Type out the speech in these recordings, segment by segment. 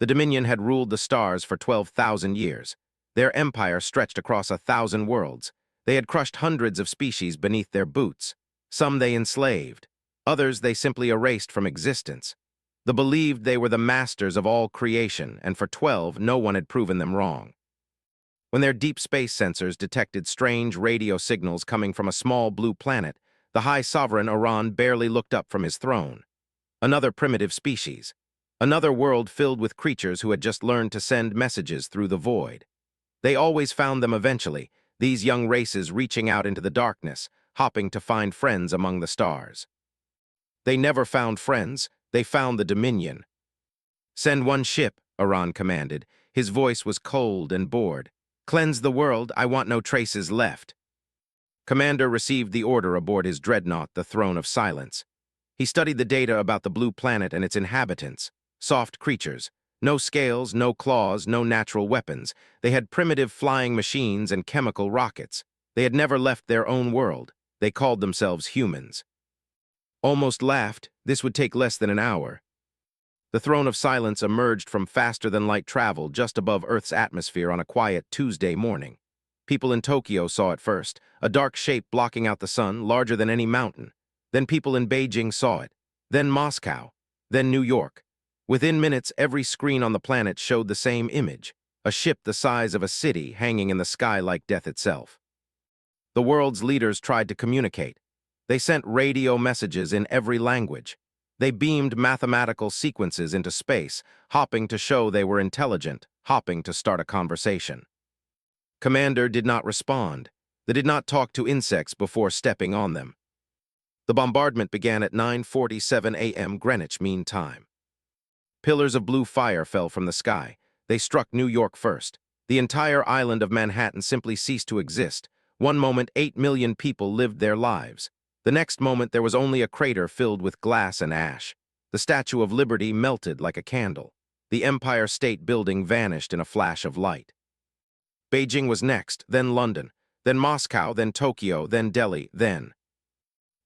The Dominion had ruled the stars for 12,000 years. Their empire stretched across 1,000 worlds. They had crushed hundreds of species beneath their boots. Some they enslaved. Others they simply erased from existence. They believed they were the masters of all creation, and for 12, no one had proven them wrong. When their deep space sensors detected strange radio signals coming from a small blue planet, the High Sovereign Iran barely looked up from his throne. Another primitive species. Another world filled with creatures who had just learned to send messages through the void. They always found them eventually, these young races reaching out into the darkness, hopping to find friends among the stars. They never found friends, they found the Dominion. "Send one ship," Iran commanded. His voice was cold and bored. "Cleanse the world, I want no traces left." Commander received the order aboard his dreadnought, the Throne of Silence. He studied the data about the blue planet and its inhabitants. Soft creatures. No scales, no claws, no natural weapons. They had primitive flying machines and chemical rockets. They had never left their own world. They called themselves humans. Almost laughed, this would take less than an hour. The Throne of Silence emerged from faster-than-light travel just above Earth's atmosphere on a quiet Tuesday morning. People in Tokyo saw it first, a dark shape blocking out the sun, larger than any mountain. Then people in Beijing saw it. Then Moscow. Then New York. Within minutes, every screen on the planet showed the same image, a ship the size of a city hanging in the sky like death itself. The world's leaders tried to communicate. They sent radio messages in every language. They beamed mathematical sequences into space, hopping to show they were intelligent, hopping to start a conversation. Commander did not respond. They did not talk to insects before stepping on them. The bombardment began at 9:47 a.m. Greenwich Mean Time. Pillars of blue fire fell from the sky. They struck New York first. The entire island of Manhattan simply ceased to exist. One moment, 8 million people lived their lives. The next moment, there was only a crater filled with glass and ash. The Statue of Liberty melted like a candle. The Empire State Building vanished in a flash of light. Beijing was next, then London, then Moscow, then Tokyo, then Delhi, then.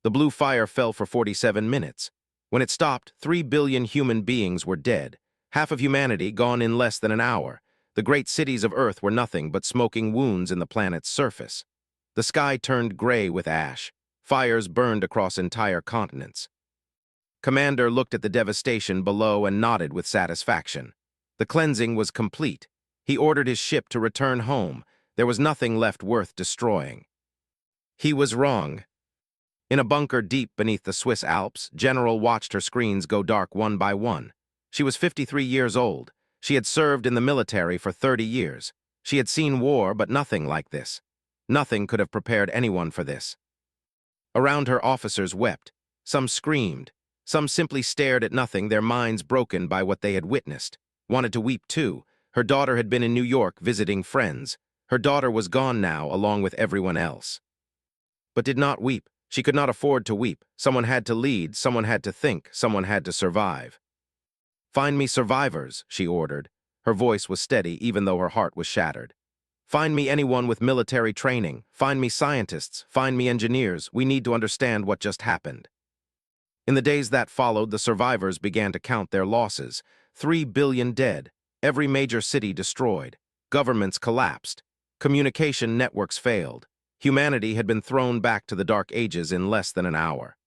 The blue fire fell for 47 minutes. When it stopped, 3 billion human beings were dead. Half of humanity gone in less than an hour. The great cities of Earth were nothing but smoking wounds in the planet's surface. The sky turned gray with ash. Fires burned across entire continents. Commander looked at the devastation below and nodded with satisfaction. The cleansing was complete. He ordered his ship to return home. There was nothing left worth destroying. He was wrong. In a bunker deep beneath the Swiss Alps, General watched her screens go dark one by one. She was 53 years old. She had served in the military for 30 years. She had seen war, but nothing like this. Nothing could have prepared anyone for this. Around her, officers wept. Some screamed. Some simply stared at nothing, their minds broken by what they had witnessed. Wanted to weep too. Her daughter had been in New York visiting friends. Her daughter was gone now, along with everyone else. But did not weep. She could not afford to weep. Someone had to lead, someone had to think, someone had to survive. "Find me survivors," she ordered. Her voice was steady, even though her heart was shattered. "Find me anyone with military training. Find me scientists. Find me engineers. We need to understand what just happened." In the days that followed, the survivors began to count their losses. 3 billion dead. Every major city destroyed. Governments collapsed. Communication networks failed. Humanity had been thrown back to the Dark Ages in less than an hour.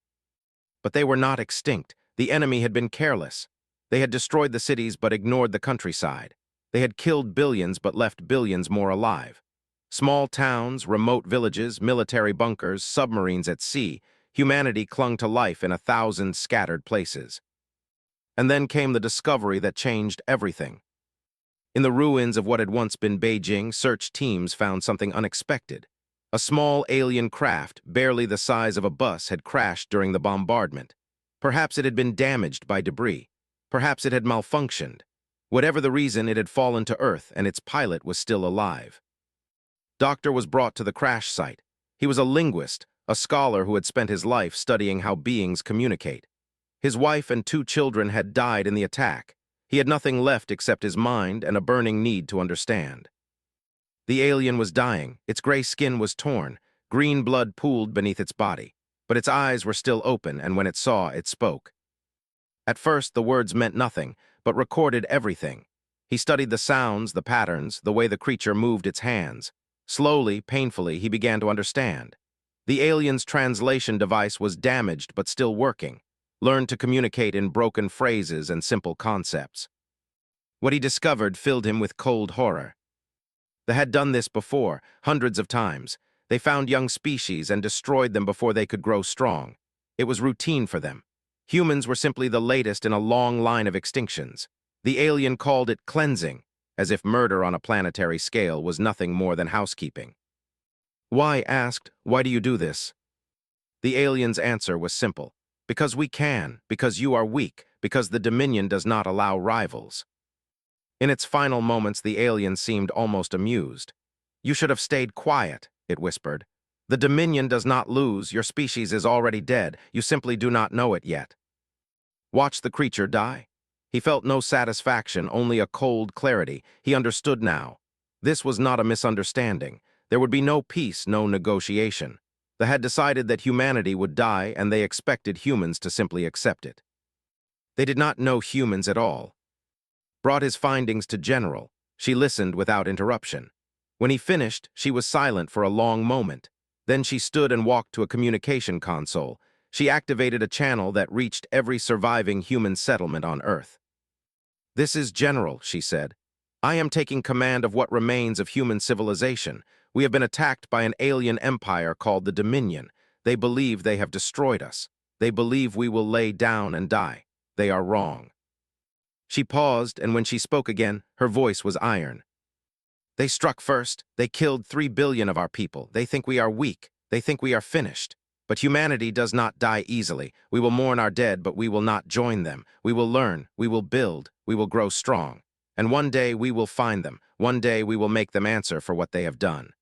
But they were not extinct. The enemy had been careless. They had destroyed the cities but ignored the countryside. They had killed billions but left billions more alive. Small towns, remote villages, military bunkers, submarines at sea, humanity clung to life in 1,000 scattered places. And then came the discovery that changed everything. In the ruins of what had once been Beijing, search teams found something unexpected. A small alien craft, barely the size of a bus, had crashed during the bombardment. Perhaps it had been damaged by debris. Perhaps it had malfunctioned. Whatever the reason, it had fallen to Earth, and its pilot was still alive. Doctor was brought to the crash site. He was a linguist, a scholar who had spent his life studying how beings communicate. His wife and 2 children had died in the attack. He had nothing left except his mind and a burning need to understand. The alien was dying. Its gray skin was torn. Green blood pooled beneath its body. But its eyes were still open, and when it saw, it spoke. At first, the words meant nothing, but recorded everything. He studied the sounds, the patterns, the way the creature moved its hands. Slowly, painfully, he began to understand. The alien's translation device was damaged but still working, learned to communicate in broken phrases and simple concepts. What he discovered filled him with cold horror. They had done this before, hundreds of times. They found young species and destroyed them before they could grow strong. It was routine for them. Humans were simply the latest in a long line of extinctions. The alien called it cleansing, as if murder on a planetary scale was nothing more than housekeeping. Y asked, "Why do you do this?" The alien's answer was simple. "Because we can, because you are weak, because the Dominion does not allow rivals." In its final moments, the alien seemed almost amused. "You should have stayed quiet," it whispered. "The Dominion does not lose. Your species is already dead. You simply do not know it yet." Watch the creature die. He felt no satisfaction, only a cold clarity. He understood now. This was not a misunderstanding. There would be no peace, no negotiation. They had decided that humanity would die, and they expected humans to simply accept it. They did not know humans at all. Brought his findings to General. She listened without interruption. When he finished, she was silent for a long moment. Then she stood and walked to a communication console. She activated a channel that reached every surviving human settlement on Earth. "This is General," she said. "I am taking command of what remains of human civilization. We have been attacked by an alien empire called the Dominion. They believe they have destroyed us. They believe we will lay down and die. They are wrong." She paused, and when she spoke again, her voice was iron. "They struck first. They killed 3 billion of our people. They think we are weak. They think we are finished. But humanity does not die easily. We will mourn our dead, but we will not join them. We will learn. We will build. We will grow strong. And one day we will find them. One day we will make them answer for what they have done."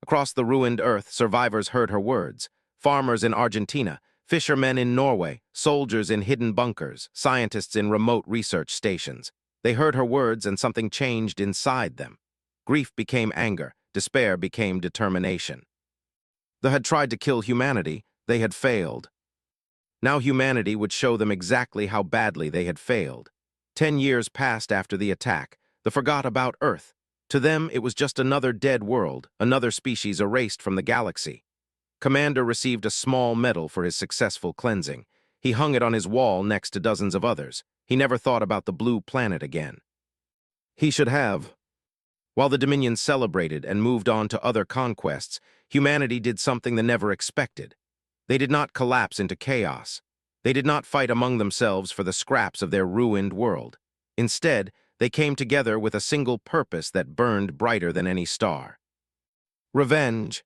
Across the ruined Earth, survivors heard her words. Farmers in Argentina, fishermen in Norway, soldiers in hidden bunkers, scientists in remote research stations. They heard her words and something changed inside them. Grief became anger. Despair became determination. They had tried to kill humanity. They had failed. Now humanity would show them exactly how badly they had failed. 10 years passed after the attack. They forgot about Earth. To them, it was just another dead world, another species erased from the galaxy. Commander received a small medal for his successful cleansing. He hung it on his wall next to dozens of others. He never thought about the blue planet again. He should have. While the Dominion celebrated and moved on to other conquests, humanity did something they never expected. They did not collapse into chaos. They did not fight among themselves for the scraps of their ruined world. Instead, they came together with a single purpose that burned brighter than any star. Revenge.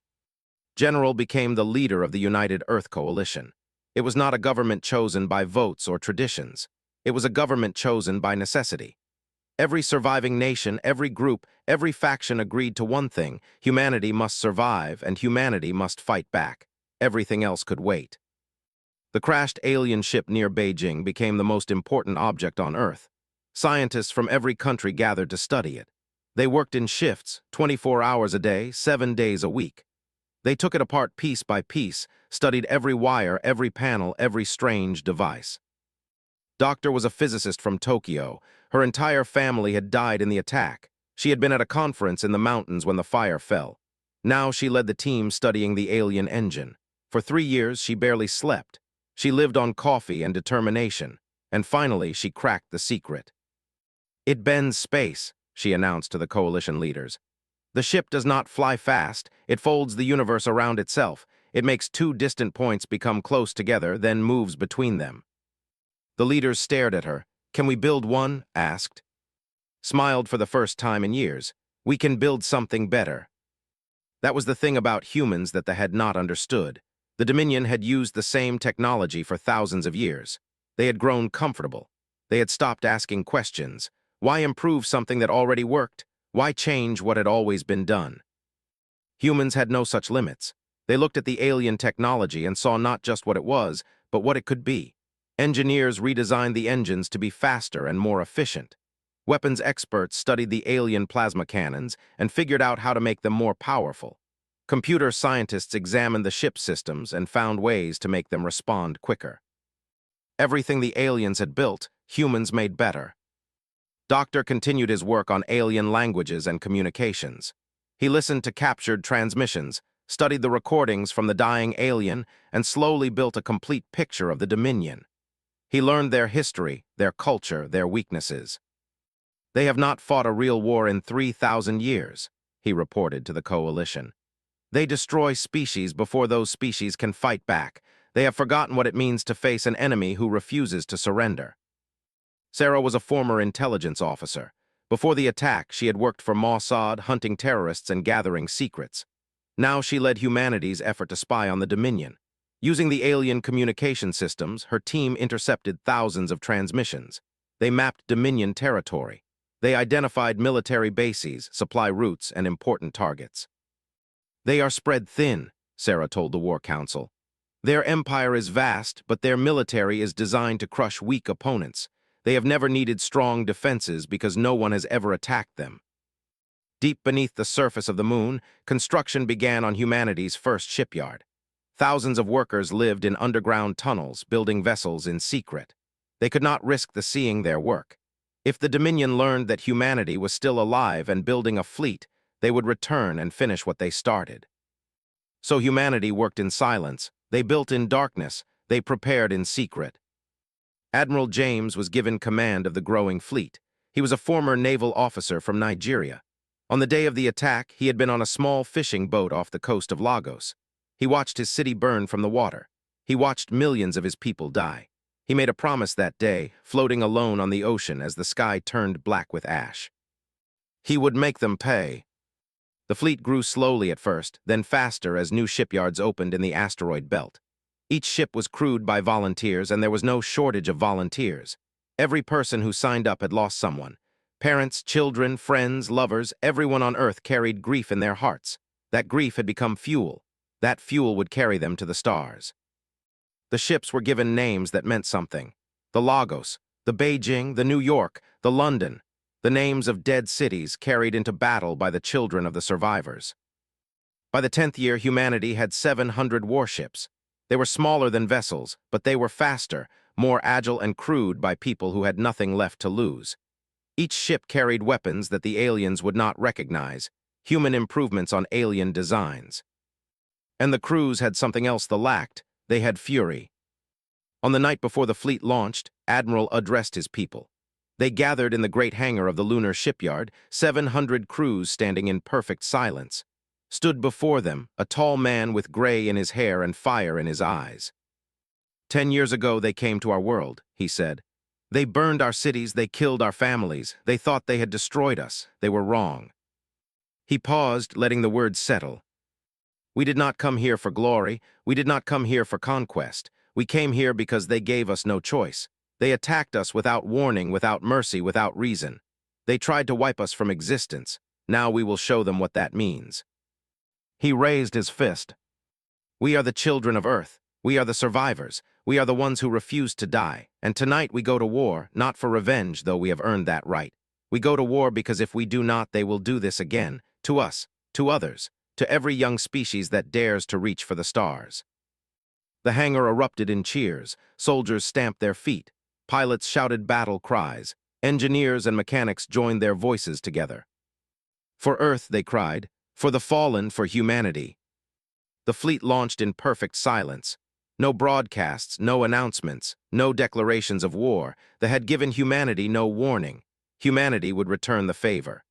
General became the leader of the United Earth Coalition. It was not a government chosen by votes or traditions. It was a government chosen by necessity. Every surviving nation, every group, every faction agreed to one thing: humanity must survive and humanity must fight back. Everything else could wait. The crashed alien ship near Beijing became the most important object on Earth. Scientists from every country gathered to study it. They worked in shifts, 24 hours a day, 7 days a week. They took it apart piece by piece, studied every wire, every panel, every strange device. Doctor was a physicist from Tokyo. Her entire family had died in the attack. She had been at a conference in the mountains when the fire fell. Now she led the team studying the alien engine. For 3 years, she barely slept. She lived on coffee and determination. And finally, she cracked the secret. "It bends space," she announced to the coalition leaders. "The ship does not fly fast. It folds the universe around itself. It makes 2 distant points become close together, then moves between them." The leaders stared at her. "Can we build one?" asked. Smiled for the first time in years. "We can build something better." That was the thing about humans that they had not understood. The Dominion had used the same technology for thousands of years. They had grown comfortable. They had stopped asking questions. Why improve something that already worked? Why change what had always been done? Humans had no such limits. They looked at the alien technology and saw not just what it was, but what it could be. Engineers redesigned the engines to be faster and more efficient. Weapons experts studied the alien plasma cannons and figured out how to make them more powerful. Computer scientists examined the ship systems and found ways to make them respond quicker. Everything the aliens had built, humans made better. Doctor continued his work on alien languages and communications. He listened to captured transmissions, studied the recordings from the dying alien, and slowly built a complete picture of the Dominion. He learned their history, their culture, their weaknesses. They have not fought a real war in 3,000 years, he reported to the coalition. They destroy species before those species can fight back. They have forgotten what it means to face an enemy who refuses to surrender. Sarah was a former intelligence officer. Before the attack, she had worked for Mossad, hunting terrorists and gathering secrets. Now she led humanity's effort to spy on the Dominion. Using the alien communication systems, her team intercepted thousands of transmissions. They mapped Dominion territory. They identified military bases, supply routes, and important targets. They are spread thin, Sarah told the War Council. Their empire is vast, but their military is designed to crush weak opponents. They have never needed strong defenses because no one has ever attacked them. Deep beneath the surface of the moon, construction began on humanity's first shipyard. Thousands of workers lived in underground tunnels, building vessels in secret. They could not risk the seeing their work. If the Dominion learned that humanity was still alive and building a fleet, they would return and finish what they started. So humanity worked in silence, they built in darkness, they prepared in secret. Admiral James was given command of the growing fleet. He was a former naval officer from Nigeria. On the day of the attack, he had been on a small fishing boat off the coast of Lagos. He watched his city burn from the water. He watched millions of his people die. He made a promise that day, floating alone on the ocean as the sky turned black with ash. He would make them pay. The fleet grew slowly at first, then faster as new shipyards opened in the asteroid belt. Each ship was crewed by volunteers, and there was no shortage of volunteers. Every person who signed up had lost someone. Parents, children, friends, lovers, everyone on Earth carried grief in their hearts. That grief had become fuel. That fuel would carry them to the stars. The ships were given names that meant something. The Lagos, the Beijing, the New York, the London, the names of dead cities carried into battle by the children of the survivors. By the 10th year, humanity had 700 warships. They were smaller than vessels, but they were faster, more agile and crewed by people who had nothing left to lose. Each ship carried weapons that the aliens would not recognize, human improvements on alien designs. And the crews had something else they lacked. They had fury. On the night before the fleet launched, Admiral addressed his people. They gathered in the great hangar of the lunar shipyard, 700 crews standing in perfect silence. Stood before them, a tall man with gray in his hair and fire in his eyes. 10 years ago they came to our world, he said. They burned our cities, they killed our families. They thought they had destroyed us. They were wrong. He paused, letting the words settle. We did not come here for glory. We did not come here for conquest. We came here because they gave us no choice. They attacked us without warning, without mercy, without reason. They tried to wipe us from existence. Now we will show them what that means. He raised his fist. We are the children of Earth. We are the survivors. We are the ones who refused to die. And tonight we go to war, not for revenge, though we have earned that right. We go to war because if we do not, they will do this again. To us, to others, to every young species that dares to reach for the stars. The hangar erupted in cheers. Soldiers stamped their feet. Pilots shouted battle cries. Engineers and mechanics joined their voices together. For Earth, they cried. For the fallen, for humanity. The fleet launched in perfect silence. No broadcasts, no announcements, no declarations of war. They had given humanity no warning. Humanity would return the favor.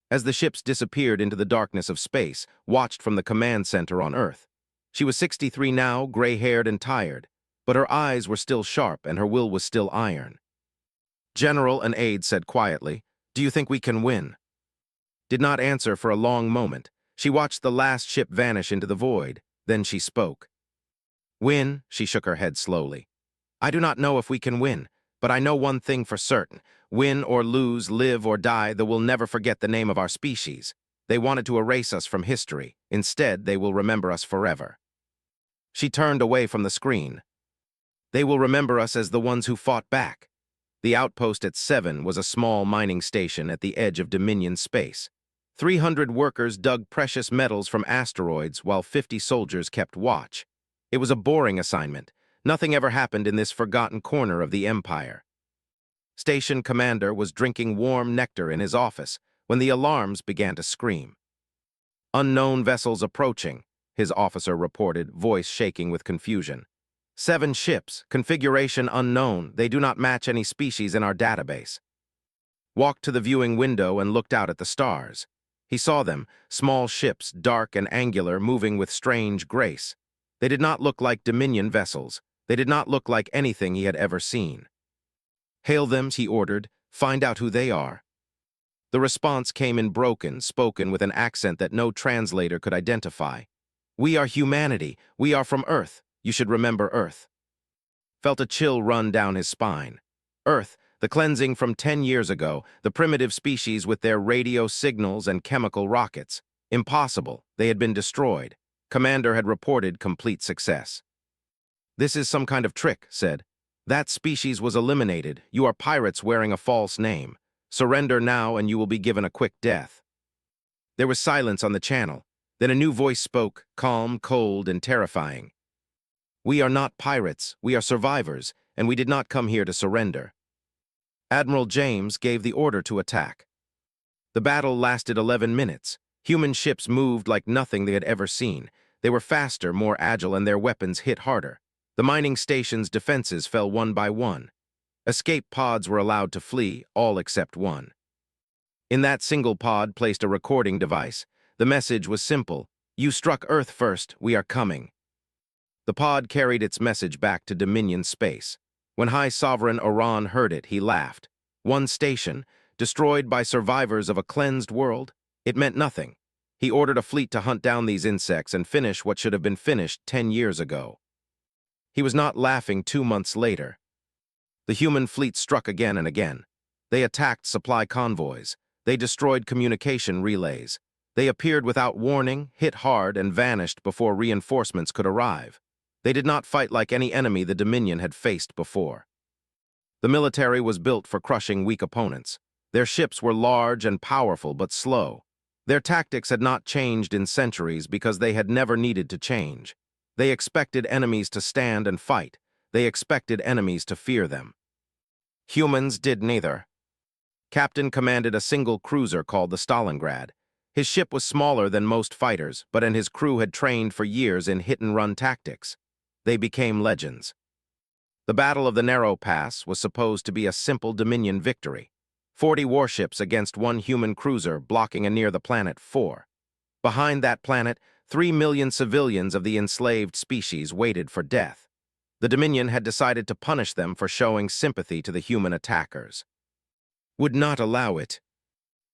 As the ships disappeared into the darkness of space, watched from the command center on Earth. She was 63 now, gray-haired and tired, but her eyes were still sharp and her will was still iron. General, an aide said quietly, "Do you think we can win?" Did not answer for a long moment. She watched the last ship vanish into the void. Then she spoke. Win, she shook her head slowly. I do not know if we can win, but I know one thing for certain. Win or lose, live or die, they will never forget the name of our species. They wanted to erase us from history. Instead, they will remember us forever. She turned away from the screen. They will remember us as the ones who fought back. The outpost at 7 was a small mining station at the edge of Dominion space. 300 workers dug precious metals from asteroids while 50 soldiers kept watch. It was a boring assignment. Nothing ever happened in this forgotten corner of the Empire. Station commander was drinking warm nectar in his office when the alarms began to scream. Unknown vessels approaching, his officer reported, voice shaking with confusion. 7 ships, configuration unknown, they do not match any species in our database. Walked to the viewing window and looked out at the stars. He saw them, small ships, dark and angular, moving with strange grace. They did not look like Dominion vessels. They did not look like anything he had ever seen. Hail them, he ordered. Find out who they are. The response came in broken, spoken with an accent that no translator could identify. We are humanity. We are from Earth. You should remember Earth. Felt a chill run down his spine. Earth, the cleansing from 10 years ago, the primitive species with their radio signals and chemical rockets. Impossible. They had been destroyed. Commander had reported complete success. This is some kind of trick, said. That species was eliminated. You are pirates wearing a false name. Surrender now and you will be given a quick death. There was silence on the channel. Then a new voice spoke, calm, cold, and terrifying. We are not pirates. We are survivors, and we did not come here to surrender. Admiral James gave the order to attack. The battle lasted 11 minutes. Human ships moved like nothing they had ever seen. They were faster, more agile, and their weapons hit harder. The mining station's defenses fell one by one. Escape pods were allowed to flee, all except one. In that single pod placed a recording device. The message was simple. You struck Earth first, we are coming. The pod carried its message back to Dominion space. When High Sovereign Iran heard it, he laughed. One station, destroyed by survivors of a cleansed world? It meant nothing. He ordered a fleet to hunt down these insects and finish what should have been finished 10 years ago. He was not laughing 2 months later. The human fleet struck again and again. They attacked supply convoys. They destroyed communication relays. They appeared without warning, hit hard, and vanished before reinforcements could arrive. They did not fight like any enemy the Dominion had faced before. The military was built for crushing weak opponents. Their ships were large and powerful but slow. Their tactics had not changed in centuries because they had never needed to change. They expected enemies to stand and fight. They expected enemies to fear them. Humans did neither. Captain commanded a single cruiser called the Stalingrad. His ship was smaller than most fighters, but his crew had trained for years in hit-and-run tactics. They became legends. The Battle of the Narrow Pass was supposed to be a simple Dominion victory. 40 warships against one human cruiser blocking a near the planet 4. Behind that planet, 3 million civilians of the enslaved species waited for death. The Dominion had decided to punish them for showing sympathy to the human attackers. Would not allow it.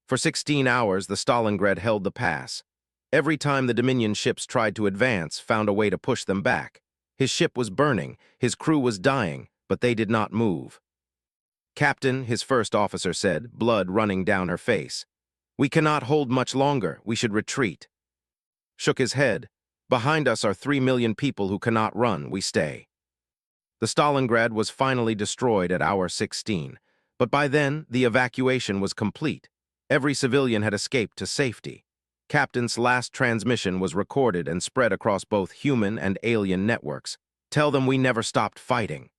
For 16 hours, the Stalingrad held the pass. Every time the Dominion ships tried to advance, found a way to push them back. His ship was burning, his crew was dying, but they did not move. Captain, his first officer said, blood running down her face. We cannot hold much longer, we should retreat. Shook his head. Behind us are 3 million people who cannot run, we stay. The Stalingrad was finally destroyed at hour 16, but by then the evacuation was complete. Every civilian had escaped to safety. Captain's last transmission was recorded and spread across both human and alien networks. Tell them we never stopped fighting.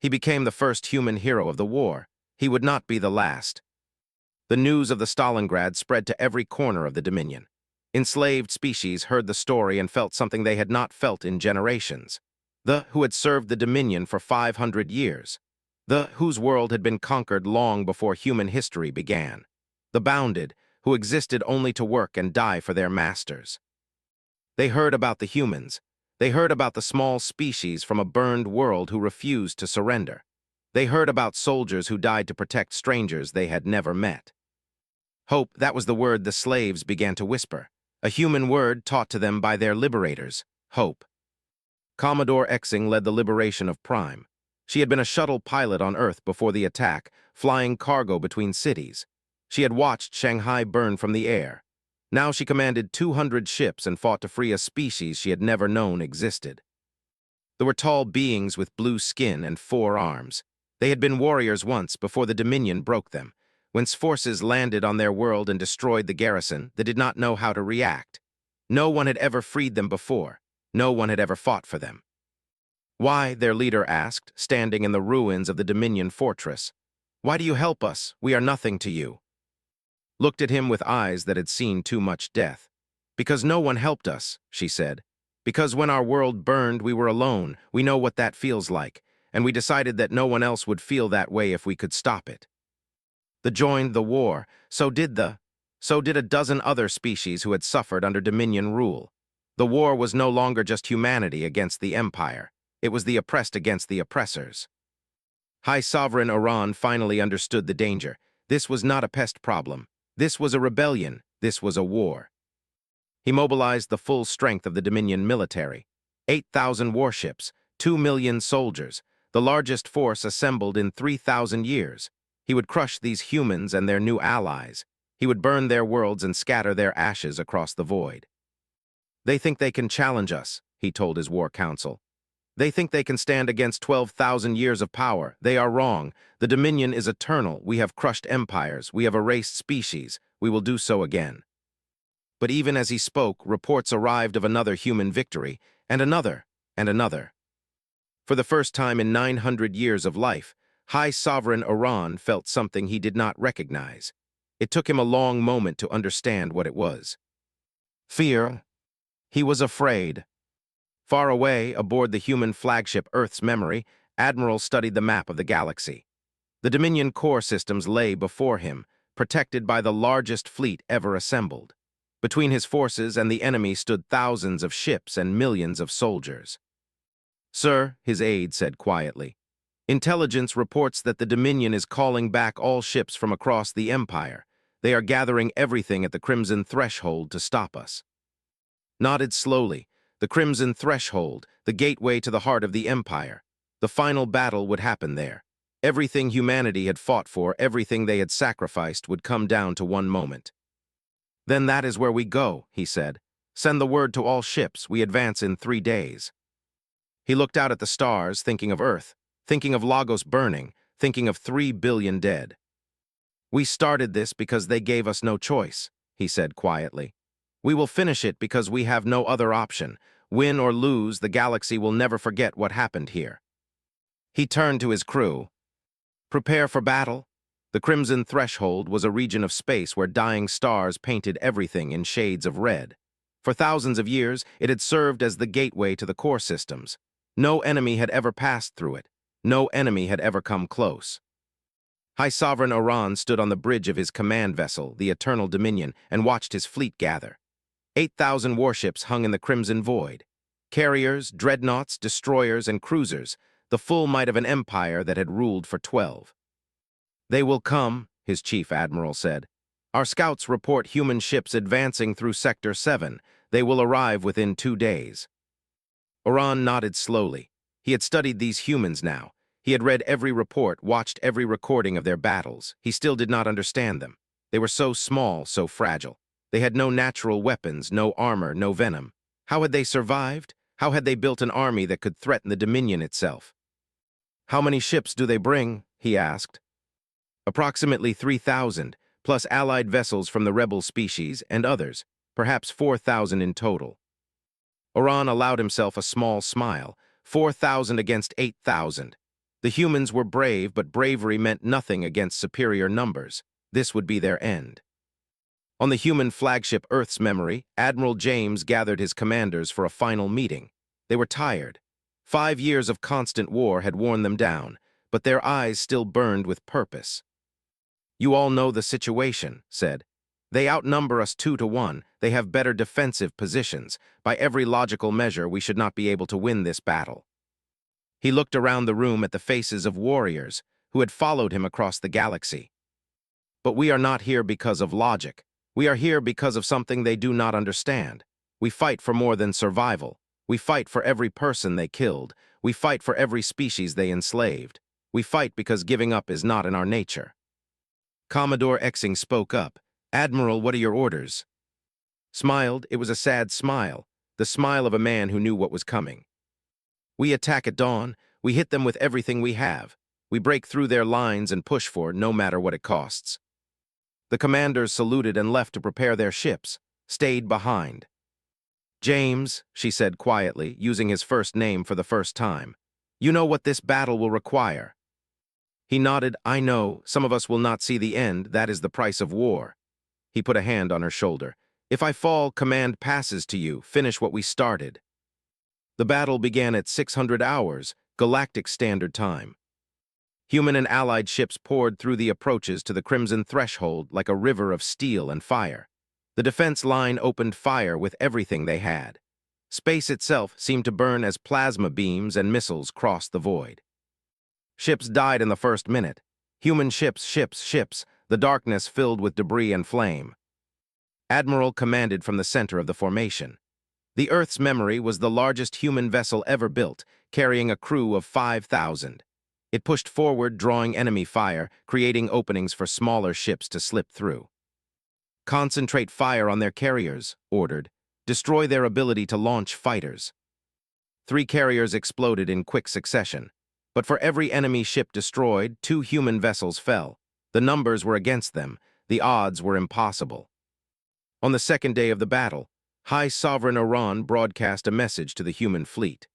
He became the first human hero of the war. He would not be the last. The news of the Stalingrad spread to every corner of the Dominion. Enslaved species heard the story and felt something they had not felt in generations. The who had served the Dominion for 500 years. The whose world had been conquered long before human history began. The bounded, who existed only to work and die for their masters. They heard about the humans. They heard about the small species from a burned world who refused to surrender. They heard about soldiers who died to protect strangers they had never met. Hope, that was the word the slaves began to whisper. A human word taught to them by their liberators. Hope. Commodore Exing led the liberation of Prime. She had been a shuttle pilot on Earth before the attack, flying cargo between cities. She had watched Shanghai burn from the air. Now she commanded 200 ships and fought to free a species she had never known existed. There were tall beings with blue skin and 4 arms. They had been warriors once before the Dominion broke them. When forces landed on their world and destroyed the garrison, they did not know how to react. No one had ever freed them before. No one had ever fought for them. Why, their leader asked, standing in the ruins of the Dominion fortress. Why do you help us? We are nothing to you. Looked at him with eyes that had seen too much death. Because no one helped us, she said. Because when our world burned, we were alone. We know what that feels like, and we decided that no one else would feel that way if we could stop it. The joined the war. So did a dozen other species who had suffered under Dominion rule. The war was no longer just humanity against the Empire. It was the oppressed against the oppressors. High Sovereign Iran finally understood the danger. This was not a pest problem. This was a rebellion. This was a war. He mobilized the full strength of the Dominion military. 8,000 warships, 2 million soldiers, the largest force assembled in 3,000 years. He would crush these humans and their new allies. He would burn their worlds and scatter their ashes across the void. They think they can challenge us, he told his war council. They think they can stand against 12,000 years of power. They are wrong. The Dominion is eternal. We have crushed empires. We have erased species. We will do so again. But even as he spoke, reports arrived of another human victory, and another, and another. For the first time in 900 years of life, High Sovereign Iran felt something he did not recognize. It took him a long moment to understand what it was. Fear. He was afraid. Far away, aboard the human flagship Earth's Memory, Admiral studied the map of the galaxy. The Dominion core systems lay before him, protected by the largest fleet ever assembled. Between his forces and the enemy stood thousands of ships and millions of soldiers. Sir, his aide said quietly, intelligence reports that the Dominion is calling back all ships from across the Empire. They are gathering everything at the Crimson Threshold to stop us. Nodded slowly. The Crimson Threshold, the gateway to the heart of the Empire. The final battle would happen there. Everything humanity had fought for, everything they had sacrificed would come down to one moment. Then that is where we go, he said. Send the word to all ships. We advance in 3 days. He looked out at the stars, thinking of Earth, thinking of Lagos burning, thinking of 3 billion dead. We started this because they gave us no choice, he said quietly. We will finish it because we have no other option. Win or lose, the galaxy will never forget what happened here. He turned to his crew. Prepare for battle. The Crimson Threshold was a region of space where dying stars painted everything in shades of red. For thousands of years, it had served as the gateway to the core systems. No enemy had ever passed through it. No enemy had ever come close. High Sovereign Iran stood on the bridge of his command vessel, the Eternal Dominion, and watched his fleet gather. 8,000 warships hung in the crimson void. Carriers, dreadnoughts, destroyers, and cruisers, the full might of an empire that had ruled for 12. They will come, his chief admiral said. Our scouts report human ships advancing through Sector 7. They will arrive within 2 days. Iran nodded slowly. He had studied these humans now. He had read every report, watched every recording of their battles. He still did not understand them. They were so small, so fragile. They had no natural weapons, no armor, no venom. How had they survived? How had they built an army that could threaten the Dominion itself? How many ships do they bring? He asked. Approximately 3,000, plus allied vessels from the rebel species and others, perhaps 4,000 in total. Iran allowed himself a small smile. 4,000 against 8,000. The humans were brave, but bravery meant nothing against superior numbers. This would be their end. On the human flagship Earth's Memory, Admiral James gathered his commanders for a final meeting. They were tired. 5 years of constant war had worn them down, but their eyes still burned with purpose. You all know the situation, said. They outnumber us 2 to 1. They have better defensive positions. By every logical measure, we should not be able to win this battle. He looked around the room at the faces of warriors who had followed him across the galaxy. But we are not here because of logic. We are here because of something they do not understand. We fight for more than survival. We fight for every person they killed. We fight for every species they enslaved. We fight because giving up is not in our nature. Commodore Exing spoke up. Admiral, what are your orders? Smiled. It was a sad smile, the smile of a man who knew what was coming. We attack at dawn. We hit them with everything we have. We break through their lines and push for, no matter what it costs. The commanders saluted and left to prepare their ships, stayed behind. James, she said quietly, using his first name for the first time, you know what this battle will require. He nodded. I know, some of us will not see the end. That is the price of war. He put a hand on her shoulder. If I fall, command passes to you. Finish what we started. The battle began at 600 hours, Galactic Standard Time. Human and allied ships poured through the approaches to the Crimson Threshold like a river of steel and fire. The defense line opened fire with everything they had. Space itself seemed to burn as plasma beams and missiles crossed the void. Ships died in the first minute. Human ships, the darkness filled with debris and flame. Admiral commanded from the center of the formation. The Earth's memory was the largest human vessel ever built, carrying a crew of 5,000. It pushed forward, drawing enemy fire, creating openings for smaller ships to slip through. Concentrate fire on their carriers, ordered. Destroy their ability to launch fighters. 3 carriers exploded in quick succession. But for every enemy ship destroyed, 2 human vessels fell. The numbers were against them. The odds were impossible. On the second day of the battle, High Sovereign Iran broadcast a message to the human fleet.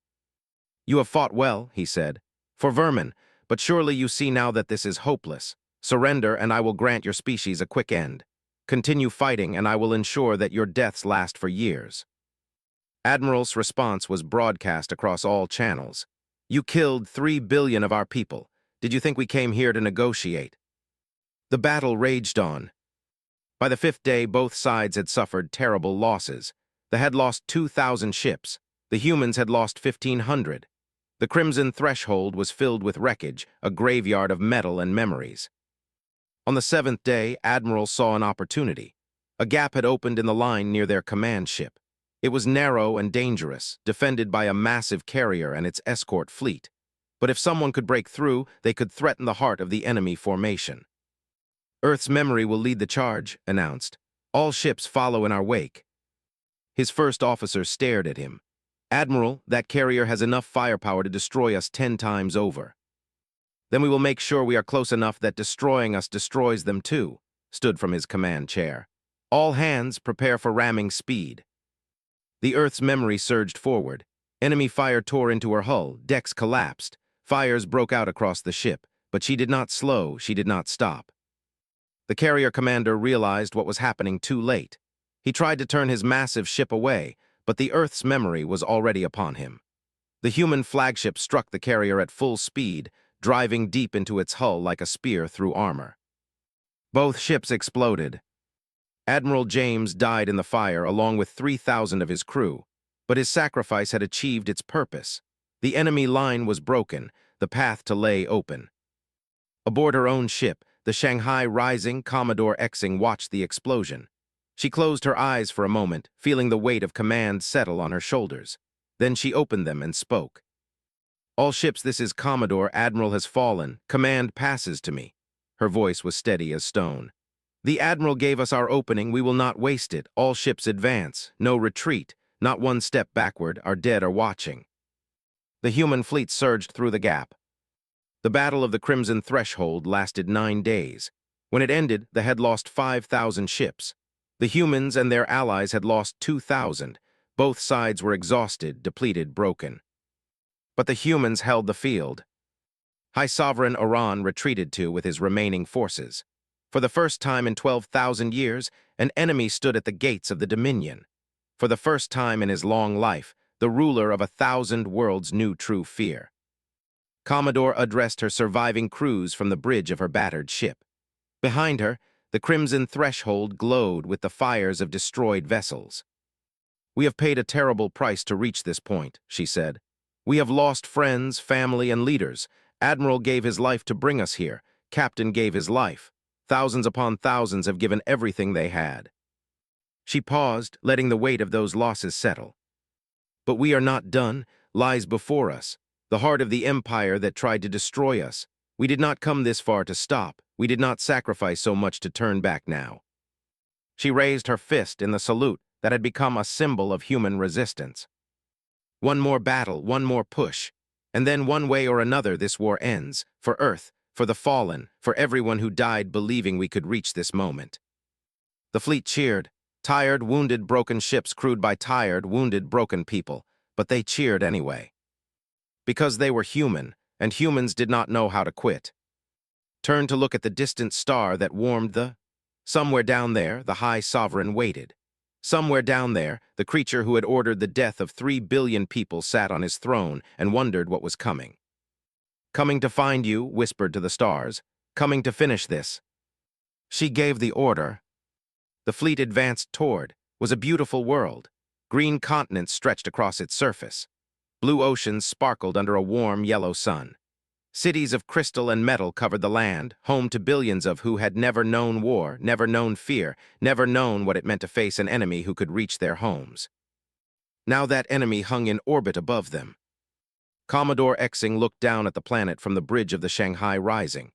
You have fought well, he said, for vermin, but surely you see now that this is hopeless. Surrender, and I will grant your species a quick end. Continue fighting, and I will ensure that your deaths last for years. Admiral's response was broadcast across all channels. You killed 3 billion of our people. Did you think we came here to negotiate? The battle raged on. By the 5th day, both sides had suffered terrible losses. They had lost 2,000 ships. The humans had lost 1,500. The Crimson Threshold was filled with wreckage, a graveyard of metal and memories. On the 7th day, Admiral saw an opportunity. A gap had opened in the line near their command ship. It was narrow and dangerous, defended by a massive carrier and its escort fleet. But if someone could break through, they could threaten the heart of the enemy formation. Earth's memory will lead the charge, announced. All ships follow in our wake. His first officer stared at him. Admiral, that carrier has enough firepower to destroy us 10 times over. Then we will make sure we are close enough that destroying us destroys them too, stood from his command chair. All hands prepare for ramming speed. The Earth's memory surged forward. Enemy fire tore into her hull, decks collapsed. Fires broke out across the ship, but she did not slow, she did not stop. The carrier commander realized what was happening too late. He tried to turn his massive ship away, but the Earth's memory was already upon him. The human flagship struck the carrier at full speed, driving deep into its hull like a spear through armor. Both ships exploded. Admiral James died in the fire along with 3,000 of his crew, but his sacrifice had achieved its purpose. The enemy line was broken, the path to lay open. Aboard her own ship, the Shanghai Rising Commodore Xing watched the explosion. She closed her eyes for a moment, feeling the weight of command settle on her shoulders. Then she opened them and spoke. All ships, this is Commodore. Admiral has fallen. Command passes to me. Her voice was steady as stone. The Admiral gave us our opening. We will not waste it. All ships advance. No retreat. Not one step backward. Our dead are watching. The human fleet surged through the gap. The Battle of the Crimson Threshold lasted 9 days. When it ended, they had lost 5,000 ships. The humans and their allies had lost 2,000. Both sides were exhausted, depleted, broken. But the humans held the field. High Sovereign Iran retreated with his remaining forces. For the first time in 12,000 years, an enemy stood at the gates of the Dominion. For the first time in his long life, the ruler of 1,000 worlds knew true fear. Commodore addressed her surviving crews from the bridge of her battered ship. Behind her, the Crimson Threshold glowed with the fires of destroyed vessels. We have paid a terrible price to reach this point, she said. We have lost friends, family, and leaders. Admiral gave his life to bring us here. Captain gave his life. Thousands upon thousands have given everything they had. She paused, letting the weight of those losses settle. But we are not done. Lies before us. The heart of the empire that tried to destroy us. We did not come this far to stop. We did not sacrifice so much to turn back now. She raised her fist in the salute that had become a symbol of human resistance. One more battle, one more push, and then one way or another this war ends, for Earth, for the fallen, for everyone who died believing we could reach this moment. The fleet cheered, tired, wounded, broken ships crewed by tired, wounded, broken people, but they cheered anyway. Because they were human, and humans did not know how to quit. turned to look at the distant star that warmed the... Somewhere down there, the High Sovereign waited. Somewhere down there, the creature who had ordered the death of 3 billion people sat on his throne and wondered what was coming. "Coming to find you," whispered to the stars. "Coming to finish this." She gave the order. The fleet advanced toward was a beautiful world. Green continents stretched across its surface. Blue oceans sparkled under a warm yellow sun. Cities of crystal and metal covered the land, home to billions of who had never known war, never known fear, never known what it meant to face an enemy who could reach their homes. Now that enemy hung in orbit above them. Commodore Exing looked down at the planet from the bridge of the Shanghai Rising.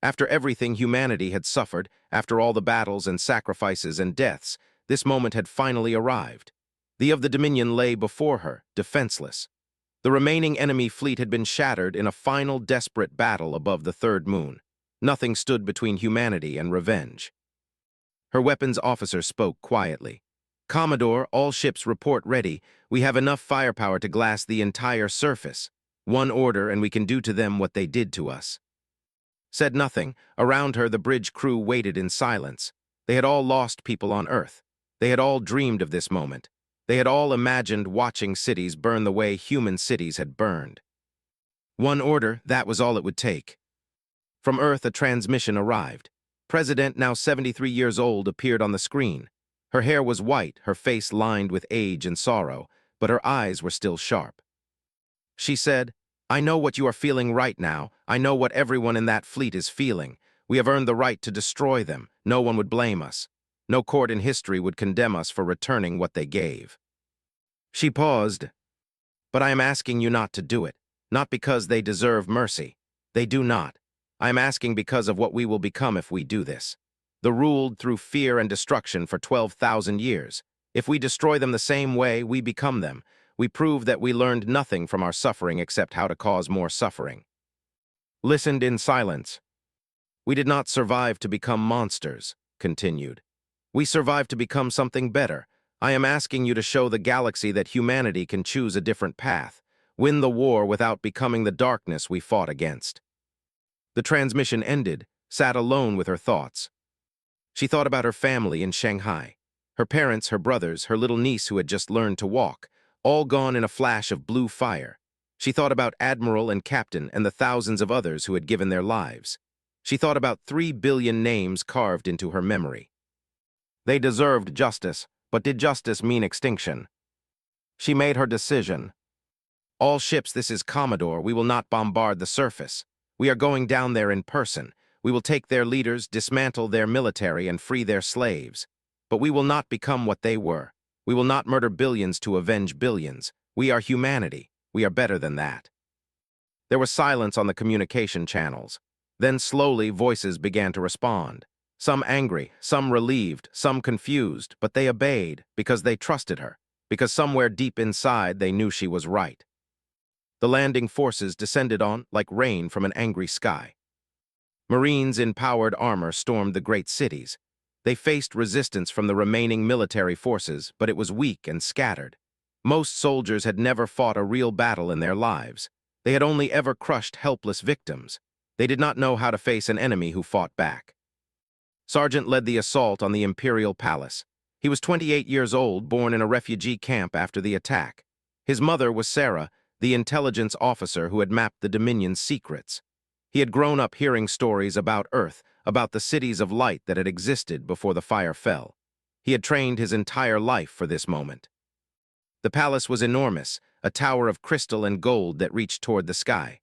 After everything humanity had suffered, after all the battles and sacrifices and deaths, this moment had finally arrived. The of the Dominion lay before her, defenseless. The remaining enemy fleet had been shattered in a final desperate battle above the third moon. Nothing stood between humanity and revenge. Her weapons officer spoke quietly. "Commodore, all ships report ready. We have enough firepower to glass the entire surface. One order and we can do to them what they did to us." Said nothing. Around her, the bridge crew waited in silence. They had all lost people on Earth. They had all dreamed of this moment. They had all imagined watching cities burn the way human cities had burned. One order, that was all it would take. From Earth, a transmission arrived. President, now 73 years old, appeared on the screen. Her hair was white, her face lined with age and sorrow, but her eyes were still sharp. She said, "I know what you are feeling right now. I know what everyone in that fleet is feeling. We have earned the right to destroy them. No one would blame us. No court in history would condemn us for returning what they gave." She paused. "But I am asking you not to do it, not because they deserve mercy. They do not. I am asking because of what we will become if we do this. The ruled through fear and destruction for 12,000 years. If we destroy them the same way we become them, we prove that we learned nothing from our suffering except how to cause more suffering." Listened in silence. "We did not survive to become monsters," continued. "We survived to become something better. I am asking you to show the galaxy that humanity can choose a different path, win the war without becoming the darkness we fought against." The transmission ended, sat alone with her thoughts. She thought about her family in Shanghai. Her parents, her brothers, her little niece who had just learned to walk, all gone in a flash of blue fire. She thought about Admiral and Captain and the thousands of others who had given their lives. She thought about 3 billion names carved into her memory. They deserved justice, but did justice mean extinction? She made her decision. "All ships, this is Commodore. We will not bombard the surface. We are going down there in person. We will take their leaders, dismantle their military, and free their slaves. But we will not become what they were. We will not murder billions to avenge billions. We are humanity. We are better than that." There was silence on the communication channels. Then slowly voices began to respond. Some angry, some relieved, some confused, but they obeyed because they trusted her, because somewhere deep inside they knew she was right. The landing forces descended on like rain from an angry sky. Marines in powered armor stormed the great cities. They faced resistance from the remaining military forces, but it was weak and scattered. Most soldiers had never fought a real battle in their lives. They had only ever crushed helpless victims. They did not know how to face an enemy who fought back. Sergeant led the assault on the Imperial Palace. He was 28 years old, born in a refugee camp after the attack. His mother was Sarah, the intelligence officer who had mapped the Dominion's secrets. He had grown up hearing stories about Earth, about the cities of light that had existed before the fire fell. He had trained his entire life for this moment. The palace was enormous, a tower of crystal and gold that reached toward the sky.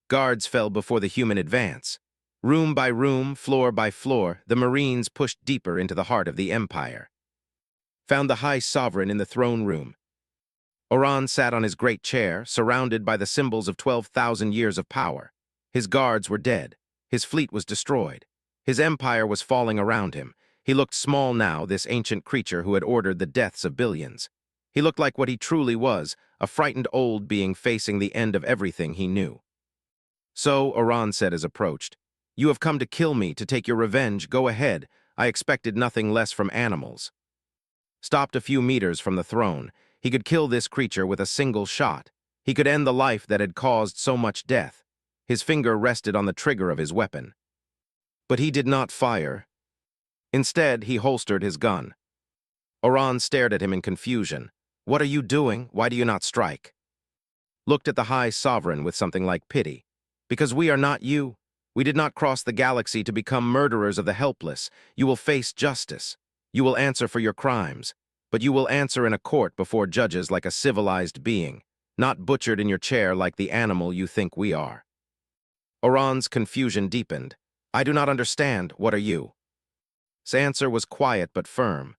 Guards fell before the human advance. Room by room, floor by floor, the Marines pushed deeper into the heart of the Empire. Found the High Sovereign in the throne room. Oran sat on his great chair, surrounded by the symbols of 12,000 years of power. His guards were dead. His fleet was destroyed. His empire was falling around him. He looked small now, this ancient creature who had ordered the deaths of billions. He looked like what he truly was, a frightened old being facing the end of everything he knew. "So," Oran said as approached, "you have come to kill me, to take your revenge. Go ahead. I expected nothing less from animals." Stopped a few meters from the throne, he could kill this creature with a single shot. He could end the life that had caused so much death. His finger rested on the trigger of his weapon. But he did not fire. Instead, he holstered his gun. Oran stared at him in confusion. "What are you doing? Why do you not strike?" Looked at the High Sovereign with something like pity. "Because we are not you. We did not cross the galaxy to become murderers of the helpless. You will face justice. You will answer for your crimes. But you will answer in a court before judges like a civilized being, not butchered in your chair like the animal you think we are." Oran's confusion deepened. "I do not understand. What are you?" His answer was quiet but firm.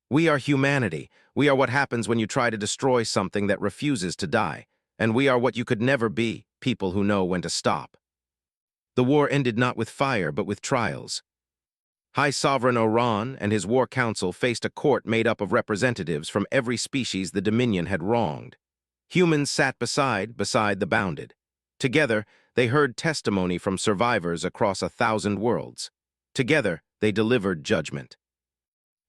"We are humanity. We are what happens when you try to destroy something that refuses to die. And we are what you could never be, people who know when to stop." The war ended not with fire, but with trials. High Sovereign Oran and his war council faced a court made up of representatives from every species the Dominion had wronged. Humans sat beside the bounded. Together, they heard testimony from survivors across 1,000 worlds. Together, they delivered judgment.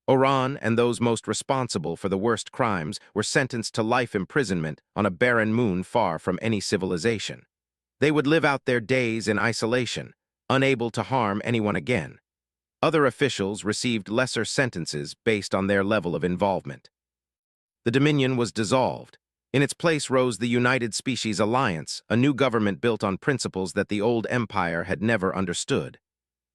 Oran and those most responsible for the worst crimes were sentenced to life imprisonment on a barren moon far from any civilization. They would live out their days in isolation, unable to harm anyone again. Other officials received lesser sentences based on their level of involvement. The Dominion was dissolved. In its place rose the United Species Alliance, a new government built on principles that the old empire had never understood.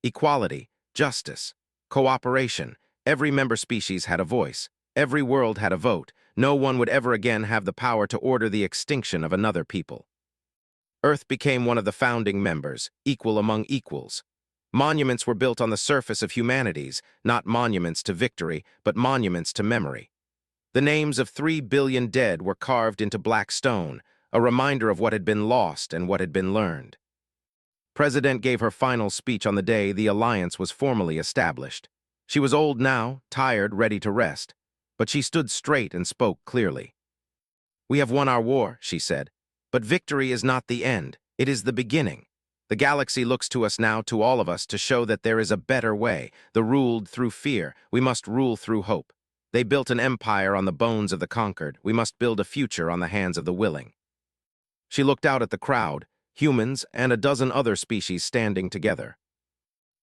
Equality, justice, cooperation. Every member species had a voice. Every world had a vote. No one would ever again have the power to order the extinction of another people. Earth became one of the founding members, equal among equals. Monuments were built on the surface of humanities, not monuments to victory, but monuments to memory. The names of 3 billion dead were carved into black stone, a reminder of what had been lost and what had been learned. President gave her final speech on the day the alliance was formally established. She was old now, tired, ready to rest, but she stood straight and spoke clearly. "We have won our war," she said, "but victory is not the end, it is the beginning. The galaxy looks to us now, to all of us, to show that there is a better way, the ruled through fear. We must rule through hope. They built an empire on the bones of the conquered. We must build a future on the hands of the willing." She looked out at the crowd, humans and a dozen other species standing together.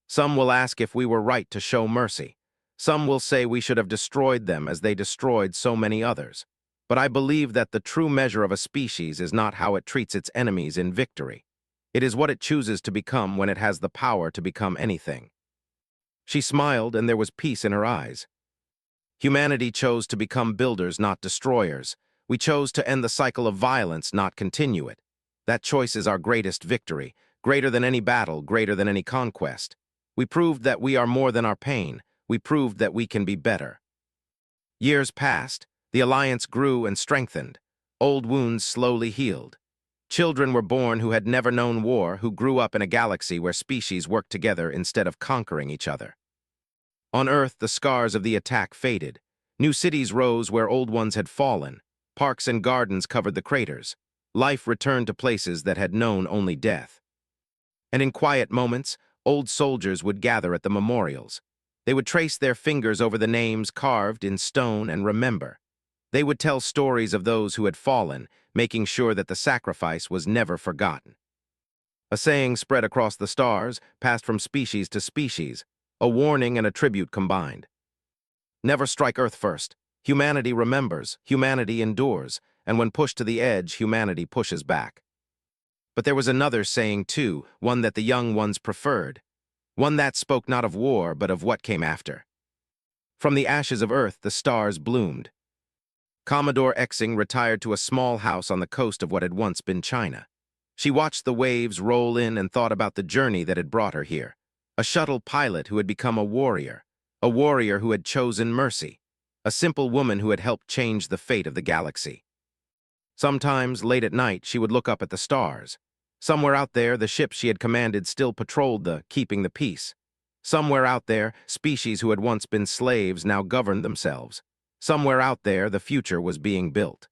Some will ask if we were right to show mercy. Some will say we should have destroyed them as they destroyed so many others. But I believe that the true measure of a species is not how it treats its enemies in victory. It is what it chooses to become when it has the power to become anything. She smiled, and there was peace in her eyes. Humanity chose to become builders, not destroyers. We chose to end the cycle of violence, not continue it. That choice is our greatest victory, greater than any battle, greater than any conquest. We proved that we are more than our pain. We proved that we can be better. Years passed. The alliance grew and strengthened. Old wounds slowly healed. Children were born who had never known war, who grew up in a galaxy where species worked together instead of conquering each other. On Earth, the scars of the attack faded. New cities rose where old ones had fallen. Parks and gardens covered the craters. Life returned to places that had known only death. And in quiet moments, old soldiers would gather at the memorials. They would trace their fingers over the names carved in stone and remember. They would tell stories of those who had fallen, making sure that the sacrifice was never forgotten. A saying spread across the stars, passed from species to species, a warning and a tribute combined. Never strike Earth first. Humanity remembers, humanity endures, and when pushed to the edge, humanity pushes back. But there was another saying too, one that the young ones preferred. One that spoke not of war, but of what came after. From the ashes of Earth, the stars bloomed. Commodore Exing retired to a small house on the coast of what had once been China. She watched the waves roll in and thought about the journey that had brought her here. A shuttle pilot who had become a warrior who had chosen mercy, a simple woman who had helped change the fate of the galaxy. Sometimes, late at night, she would look up at the stars. Somewhere out there, the ships she had commanded still patrolled keeping the peace. Somewhere out there, species who had once been slaves now governed themselves. Somewhere out there, the future was being built.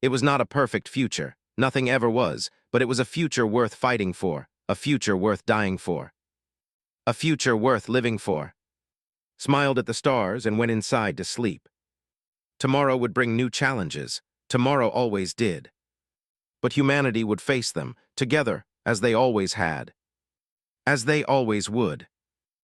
It was not a perfect future, nothing ever was, but it was a future worth fighting for, a future worth dying for. A future worth living for. Smiled at the stars and went inside to sleep. Tomorrow would bring new challenges. Tomorrow always did. But humanity would face them, together, as they always had. As they always would.